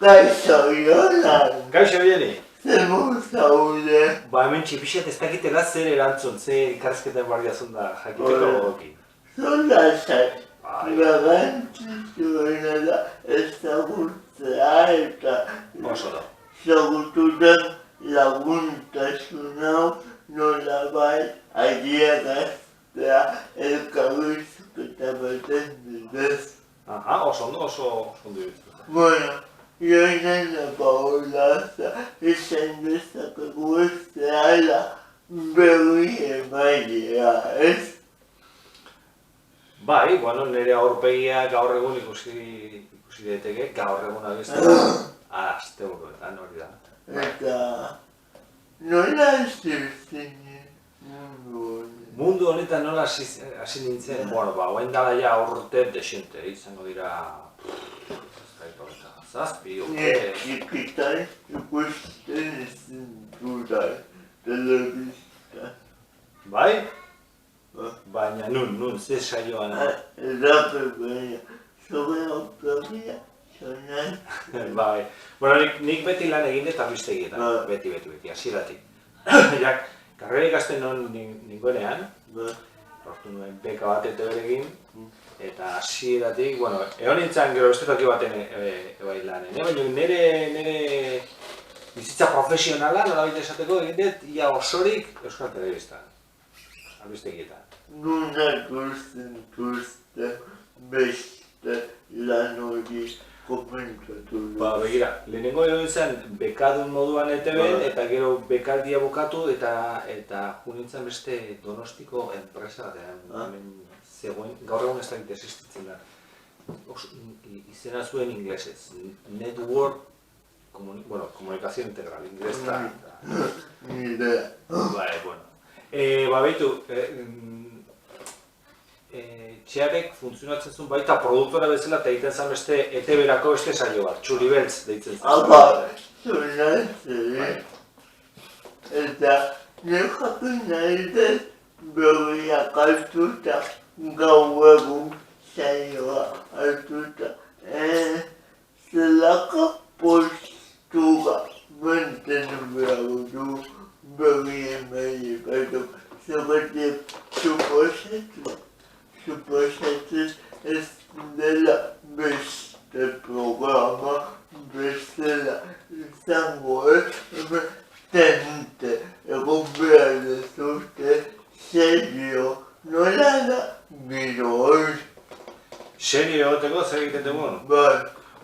Kaixo, Jonan! Kaixo, Jeni! Zer zaude? Ba, hemen txipixet ez dakitela zer erantzun, zer ikarazketen barriazun da jakiteko gogoki. Zolazak, garrantzitsuena da ezagutzea eta Oso da. ezagututan laguntasun hau nolabait adieraztea elkarrizketa baten bidez. Aha, oso ondo iruditzen. Bueno, Jonan da Paolaza esan dezakegu ez zehala berri emailea, ez? Bai, bueno, nire aurpegia gaur egun ikusi daiteke, gaur egun abiztela, aste buruetan hori da. Eta nola zirtzen mundu honen? Mundu honetan nola hasi nintzen, bueno, ba, hoen dala ja urte desente, izango dira, zazpi, urte. Txikitan ikusten ezin dudan telebista. Bai? Baina nun, ze saioan. Erape baina, zure autoria, Jonan. Bai. Bueno, nik beti lan egin eta albistegietan, beti, hasieratik. Jak, karrera ikasten non ningoenean, lortu nuen beka bat ETB-rekin, eta hasieratik, bueno, egon nintzen gero beste toki baten bai lanen, baina nire bizitza profesionala, nolabait esateko egin dut, ia osorik Euskal Telebistan, albistegietan. Nuna ikusten beste lan hori komentatu du. Ba, begira, lehenengo egon zen bekadun moduan ETB-en, eta gero bekaldia bukatu eta junintzen beste Donostiko enpresa hemen zegoen, gaur egun ez dakit existitzen da. Izena zuen inglesez, Network, Komunikazio Integral, inglés da. Ni idea. Bai, bueno. Ba, behitu, Txearek funtzionatzen zuen baita produktora bezala eta egiten zen beste ETB-erako beste saio bat, Txuribeltz deitzen zen. Apa, zonatzen, eta nire jakin nahi dut berriak hartuta gau egun saioa hartuta. Zelako postura mantenu behar du berri emailekatu. Zergatik suposatzen ez dela beste programa bezala izango tente egon behar dezute serio nola da giro hori. Serio egoteko zer egiten dugun? Bai.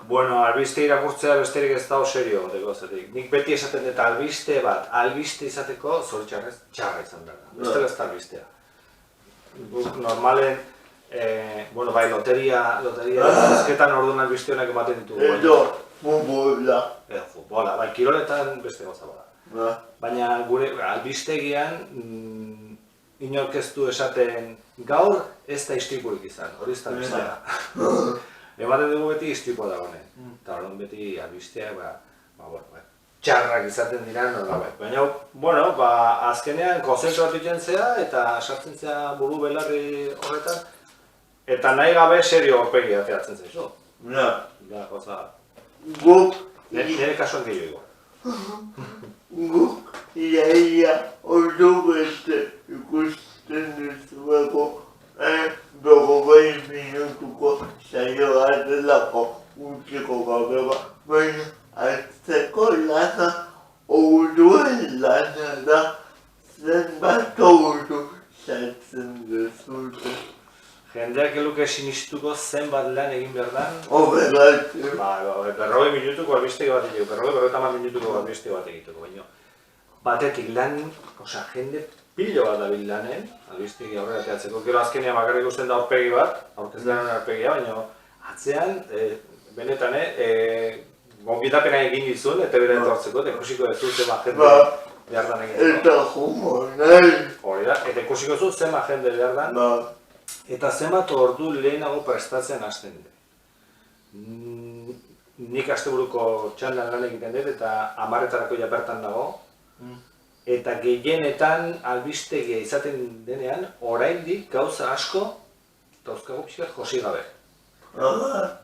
Bueno, albiste irakurtzea besterik ez dago serio egoteko zetik. Nik beti esaten dut albiste bat, albiste izateko zoritxarrez txarra izan behar da. Bestela ez da albistea. Normalen, bueno, bai, loteria ezketan orduan albiste honak ematen ditugu. Edo, futbola. Futbola, bai, kiroletan beste gauza bada. Baina gure albistegian inork ez du esaten gaur ez da istripurik izan, hori ez da albistea. Ematen dugu beti istripua da honen. Eta horren beti albisteak, txarrak izaten dira nolabait. Baina, bueno, azkenean konzentratu egiten zea eta sartzen zea buru belarri horretan. Eta nahi gabe serio horpegi ateratzen zaizu. Da, goza. Nire kasuan gehiago igual. Guk iaia ordu beste ikusten duzueko 40 minutuko saioa delako utziko gabe bat, baina atzeko lana orduen lana da zenbat ordu sartzen duzute. Jendeak eluke sinistuko zenbat lan egin behar dan. Horregatik. 40 minutuko albistegi bat egiteko, 40 minutuko albistegi bat egiteko, baina batetik lan, jende pilo bat dabil lanen, albistegi aurrera teatzeko, gero azkenean bakarrik ikusten da aurpegi bat, aurkezlanen aurpegia, baina atzean, benetan, gonbidapena egin dizun, eta bera etortzeko, eta ikusiko ez du zema jende behar dan egin. Eta humor, nahi. Hori da, eta ikusiko zu zema jende behar dan, eta zenbat ordu lehenago prestatzen hasten dut. Nik asteburuko txandan lan egiten dut eta 10etarako ja bertan dago. Eta gehienetan albistegia izaten denean, oraindik gauza asko dauzkagu pixkat josi gabe.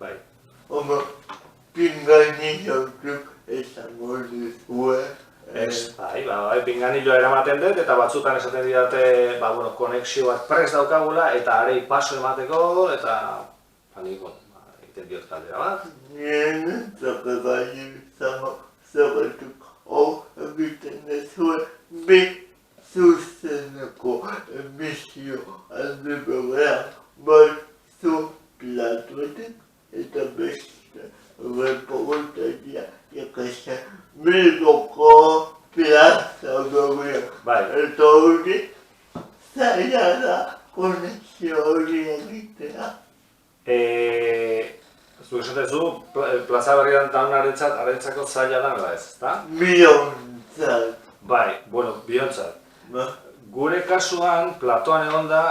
Bai. pinganilloak esango dizue. Bai, pinganilloa eramaten dut, eta batzutan esaten didate, konexio bat prest daukagula, eta arei paso emateko, eta egiten diot kaldera bat. Nien, zakagai izango zerretuk egiten dezue, bi zuzeneko emisio alde berean, bat zu platoetan, eta beste reportaria ikasen Bilboko plaza gauean. Eta hori, zaila da konexio hori egitea. Zuk esatezu, plaza berrian daunarentzako zaila da, nela ez, ezta? Biontzat. Bai, biontzat. Gure kasuan, platoan egon da,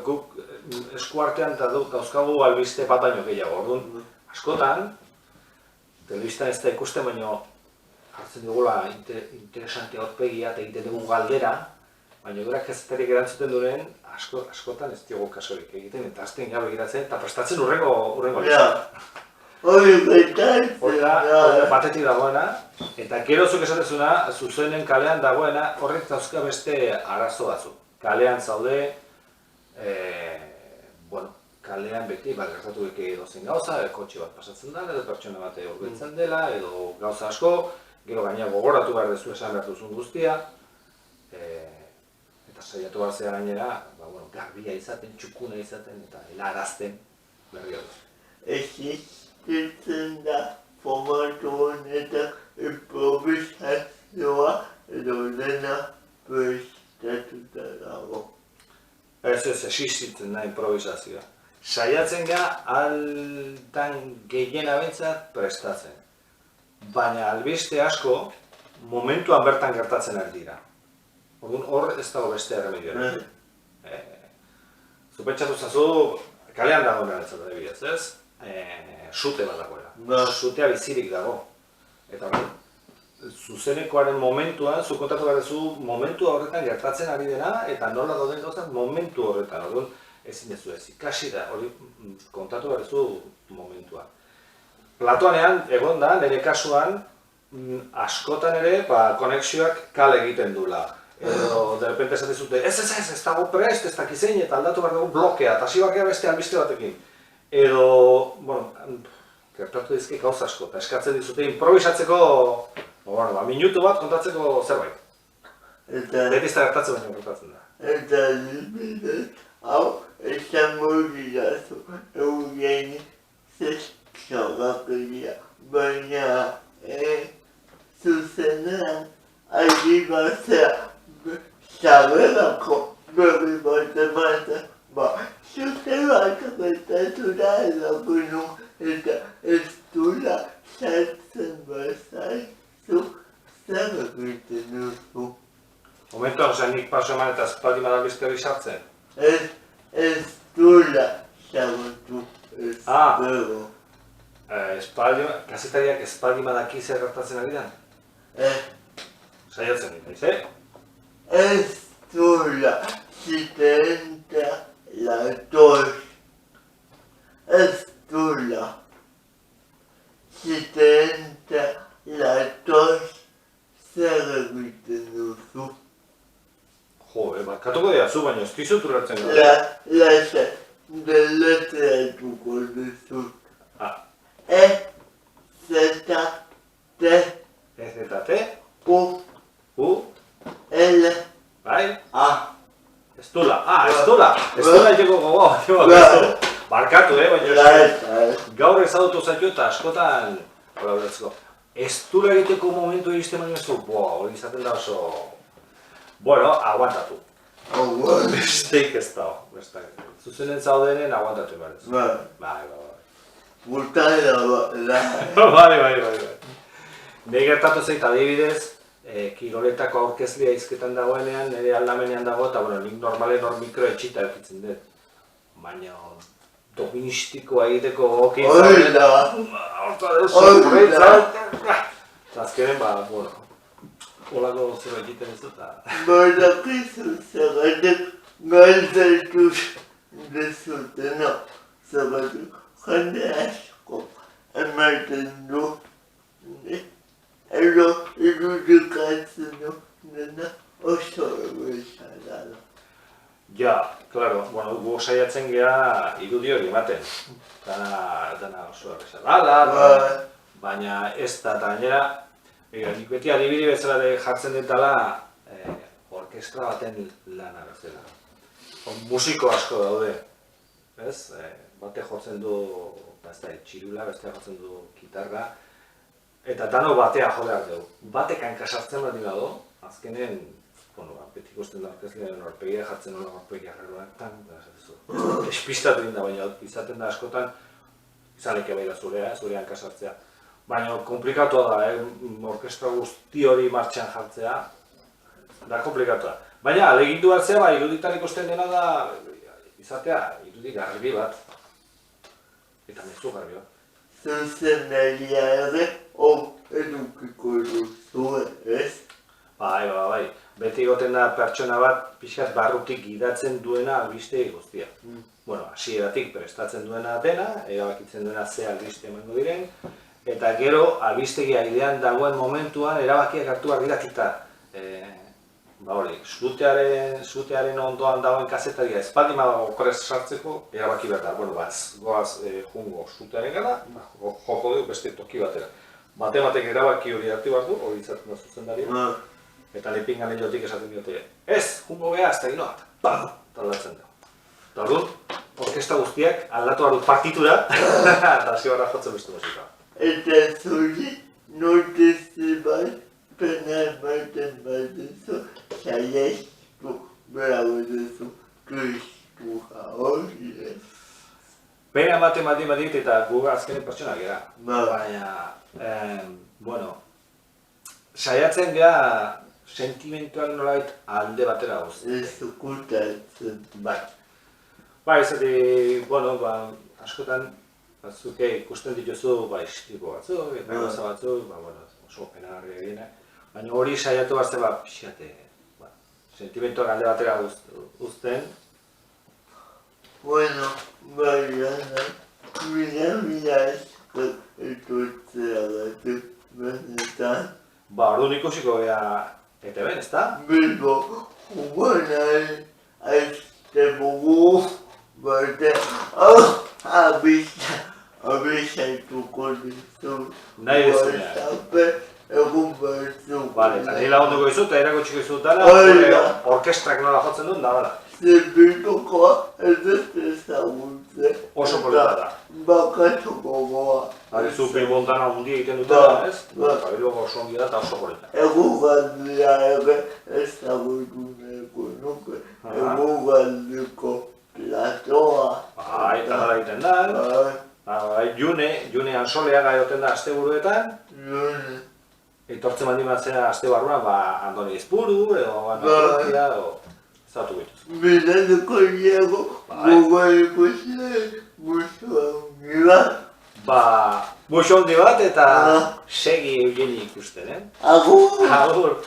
guk eskuartean dauzkagu albiste bat baino gehiago. Orduan, askotan, telebistan ez da ikusten baino hartzen dugula interesante aurpegia eta egiten dugu galdera, baina gure kazeterik erantzuten duren, askotan ez diogu kasorik egiten, eta azten gabe egiratzen, eta prestatzen urrengo listan. Hori betatzen. Hori da, batetik dagoena, eta gero zuk esatezuna, zuzenen kalean dagoena, horrek dauzka beste arazo batzu. Kalean zaude, kalean beti, gertatu eke edozen gauza, kotxe bat pasatzen da, edo pertsona bat hurbiltzen dela, edo gauza asko, gero gaina gogoratu behar dezu esan behar duzun guztia, eta saiatu behar zera gainera, garbia izaten, txukuna izaten, eta helarazten berri hori. Existitzen da formatu honetan improvisazioa edo dena prestatuta dago. Ez, existitzen da improvisazioa. Saiatzen ga altan gehiena behintzat prestatzen. Baina albiste asko momentuan bertan gertatzen ari dira. Orduan hor ez dago beste erremedioa. Zupentsatu zazu, kalean dagoen erantzat adibidez, ez? Sute bat dagoela. Sutea bizirik dago. Eta zuzenekoaren momentuan, zu kontatu behar duzu momentu horretan gertatzen ari dena, eta nola dauden gauzak momentu horretan. Orduan, ezin dezu ez ikasi da, hori kontatu behar duzu momentua. Platoanean, egon da, nire kasuan, askotan ere, konexioak kale egiten duela. Edo, derrepente esaten zute, ez dago prest, ez dakizein, eta aldatu behar dugu blokea, eta hasi bakea beste albiste batekin. Edo, gertatu dizke gauza asko, eta eskatzen dizute improvisatzeko, minutu bat kontatzeko zerbait. Beti ez da gertatzen baino gertatzen da. Eta adibidez, hau, esango didazu, eugen zeskagakeria, baina zuzenean aldi batzea sabelako berri bat ematen, zute bat gertatu da edakunu eta ez dula sartzen bazaizu zer egiten duzu. Momentuan, nik paso eman eta espaldi badak beste hori sartzen? Ez dula sartu espero. Kazetariak espaldi badaki zer gertatzen ari da? Saiatzen dira, ez? Ez dula zitenta latos. Ez dula zitenta latos zer egiten duzu. Barkatuko dira zu, baina ez dizut urratzen gara. Lasa, deletreatuko dizut. E-Z-T E-Z-T U L Bai? A Estula, estula egeko gogo. Barkatu, baina gaur ezagutu zaitu eta askotan estula egiteko momentu egizten baino ez du, hori izaten da oso... Bueno, aguantatu. Besteik ez dago. Zuzenen zaudenen aguantatu behar ez. Bai. Bultaila Bai. Nei gertatu zait adibidez, kiroletako aurkezlea izketan dagoenean, nire aldamenean dago, eta nik normalen hor mikro etxita eukitzen dut. Baina, doministikoa egiteko gokin zaudenen... Horta Olako zero egiten ez dut. Badakizu zergatik galtzaitu dezutena. Zergatik jende asko ematen du. Edo irudikatzen du dena oso erreza da. Ja, claro, bueno, gu saiatzen gea irudi hori ematen. Dana oso erreza dala, baina ez da, eta gainera, nik beti adibide bezala jartzen ditala orkestra baten lana bezala. Musiko asko daude, ez? Bate jotzen du, txirula, beste jotzen du gitarra, eta dano batea jo behar dugu. Batek hankasartzen bat dira du, azkenen, beti ikusten da orkestlean norpegia jartzen nola norpegia jarroetan, despistatu da, baina izaten da askotan, izaneke baila zure hankasartzea. Baina komplikatua da, orkestra guzti hori martxan jartzea, da komplikatua. Baina, alegindu hartzea, iruditan ikusten dena da, izatea, irudi garbi bat, eta mezu garbi bat. Zuzenaria ere, edukiko duzu, ez? Bai. Beti egoten da pertsona bat pixkat barrutik gidatzen duena albiste guztia. Bueno, hasieratik prestatzen duena dena, erabakitzen duena ze albiste emango diren, eta gero albistegia idean dagoen momentuan erabakiak hartu behar dirakita. Zutearen ondoan dagoen kazetaria espaldin badago okorrez sartzeko, erabaki behar da. Bueno, goaz jungo zutearen gara, joko dugu beste toki batera. Batek erabaki hori hartu behar du, hori izaten da zuzendaria. Eta lepingan eliotik esaten diote, ez, jungo beha, ez da gino bat, eta aldatzen da. Eta orduan, orkestra guztiak aldatu behar du partitura, eta hasi barra jotzen beste musika. Eta zuri, notezi bat, pena ematen bat duzu, saiestu bravo duzu, kristua hori, ez? Pena ematen badit eta gu azkenen pertsonak gara. Baina, bueno, saiatzen gara sentimentuak nolait alde batera guzti. Ez okutatzen. Bai, bueno, askotan, zuke ikusten dituzu, istripo batzuk, eta gauza batzuk, oso penagarri egienak. Baina hori saiatu bat zeba, pixate, sentimentuak alde batera uzten. Bueno, mira esko etortzea batu, benetan. Orduan ikusiko gea ETB-en, ezta? Bilbo, jugonari, aiztemugu, bate, abisaituko dizu. Nahi dezunean. WhatsApp egun batzuk. Bale, eta nahi lagunduko dizu, eta erakutsiko dizu dara, orkestrak nola jotzen duen da, bala. Zerbitukoa ez ezagutzen. Oso polita da. Bakatuko goa. Zu Bilbontana hundi egiten dutela, ez? Bilboko oso ongi da eta oso polita. Egugaldia ere ezagutu nahiko nuke. Egugaliko platoa. Eta gara egiten da. June Ansoleaga egoten da asteburuetan. Etortzen baldin batzea aste barruan, Andoni Izpuru, edo Anatolia, edo... Zatu bituz. Biladuko diago, gogoiko musu handi bat. Musu handi bat eta segi eugeni ikusten, Agur! Agur!